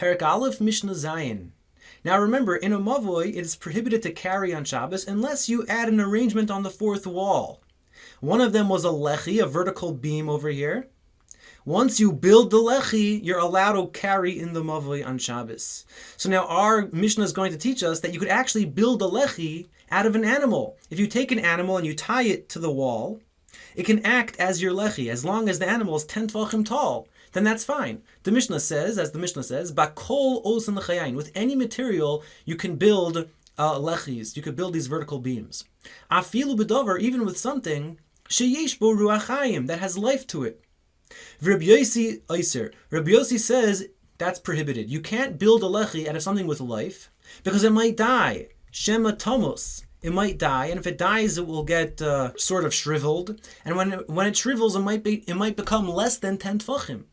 Perek Aleph, Mishna Zayin. Now remember, in a mavoi, it is prohibited to carry on Shabbos unless you add an arrangement on the fourth wall. One of them was a lechi, a vertical beam over here. Once you build the lechi, you're allowed to carry in the mavoi on Shabbos. So now our Mishnah is going to teach us that you could actually build a lechi out of an animal. If you take an animal and you tie it to the wall, it can act as your lechi, as long as the animal is 10 tvachim tall. Then that's fine. The Mishnah says, bakol osen lechayin. With any material, you can build lechis. You could build these vertical beams. Afilu b'davar, even with something sheyesh bo ruach hayim, that has life to it. Rabbi Yossi Eiser. Rabbi Yossi says that's prohibited. You can't build a lechi out of something with life because it might die. Shema tomos. It might die, and if it dies, it will get sort of shriveled. And when it shrivels, it might become less than 10 tvachim.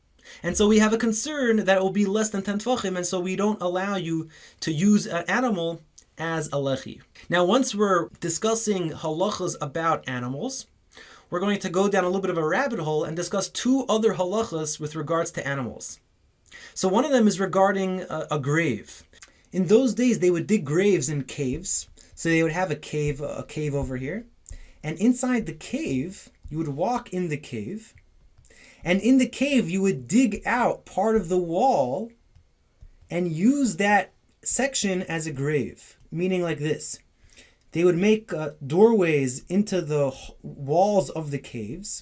And so we have a concern that it will be less than 10 tvachim, and so we don't allow you to use an animal as a lechi. Now, once we're discussing halachas about animals, we're going to go down a little bit of a rabbit hole and discuss two other halachas with regards to animals. So one of them is regarding a grave. In those days, they would dig graves in caves. So they would have a cave over here. And inside the cave, you would walk in the cave. And in the cave, you would dig out part of the wall and use that section as a grave. Meaning like this. They would make doorways into the walls of the caves.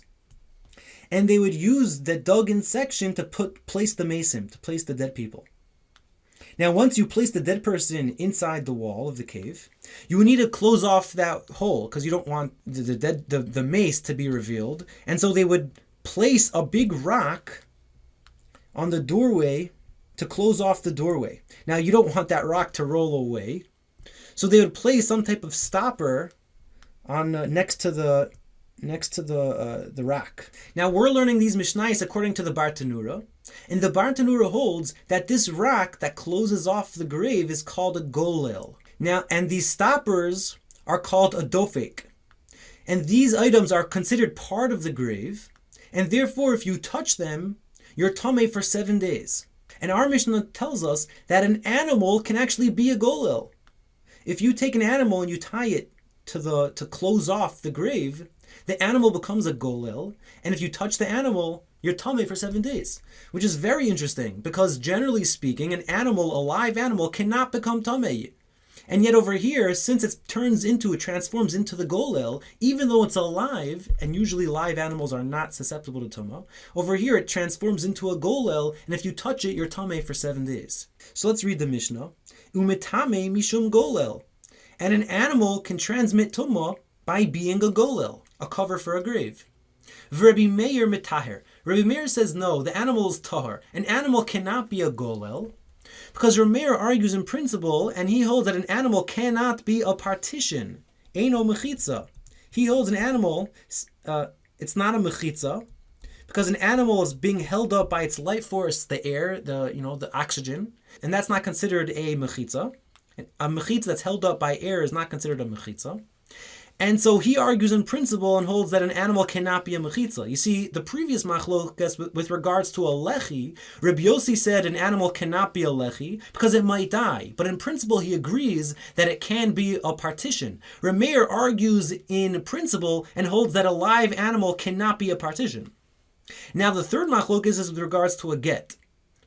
And they would use the dug-in section to place the mason, to place the dead people. Now, once you place the dead person inside the wall of the cave, you would need to close off that hole because you don't want the mace to be revealed. And so they would place a big rock on the doorway to close off the doorway. Now, you don't want that rock to roll away, so they would place some type of stopper on next to the rock. Now, we're learning these Mishnayos according to the Bartanura. And the Bartanura holds that this rock that closes off the grave is called a golel. Now, and these stoppers are called a dofek. And these items are considered part of the grave, and therefore if you touch them, you're tameh for 7 days. And our Mishnah tells us that an animal can actually be a golel. If you take an animal and you tie it to close off the grave, the animal becomes a golel, and if you touch the animal, you're tameh for 7 days, which is very interesting because generally speaking, a live animal, cannot become tameh. And yet over here, since it transforms into the golel, even though it's alive, and usually live animals are not susceptible to tumah, over here it transforms into a golel, and if you touch it, you're tameh for 7 days. So let's read the Mishnah. Umetame mishum golel. And an animal can transmit tumah by being a golel, a cover for a grave. Rabbi Meir mitaher. Rabbi Meir says no, the animal is tahar. An animal cannot be a golel, because Rabbi Meir argues in principle, and he holds that an animal cannot be a partition. Eino mechitza. He holds an animal, it's not a mechitza, because an animal is being held up by its life force, the air, the oxygen, and that's not considered a mechitza. A mechitza that's held up by air is not considered a mechitza. And so he argues in principle and holds that an animal cannot be a mechitza. You see, the previous machlokas with regards to a lechi, Rabbi Yossi said an animal cannot be a lechi because it might die. But in principle, he agrees that it can be a partition. Rabbi Meir argues in principle and holds that a live animal cannot be a partition. Now, the third machlokas is with regards to a get,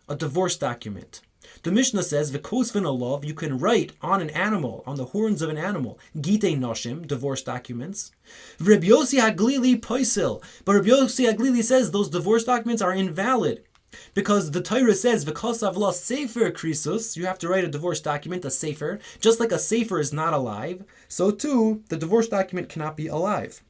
a divorce document. The Mishnah says, "V'kosvin olav," you can write on an animal, on the horns of an animal, gitei noshim, divorce documents. Rabbi Yossi Haglili poisil, but Rabbi Yossi Haglili says those divorce documents are invalid because the Torah says, "V'kosav lo sefer krisus," you have to write a divorce document, a sefer, just like a sefer is not alive. So too, the divorce document cannot be alive.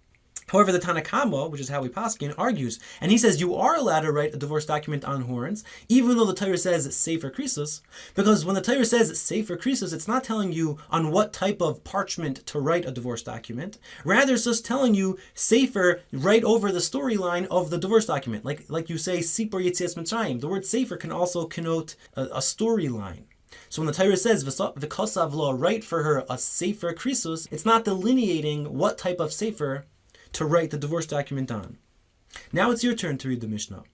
However, the Tanakama, which is how we paskin, argues, and he says you are allowed to write a divorce document on horns, even though the Torah says sefer krisus, because when the Torah says sefer krisus, it's not telling you on what type of parchment to write a divorce document. Rather, it's just telling you sefer right over the storyline of the divorce document, like you say sipor yetzias mitzrayim. The word sefer can also connote a storyline. So when the Torah says v'kosav lo, write for her a sefer krisus, it's not delineating what type of sefer to write the divorce document on. Now it's your turn to read the Mishnah.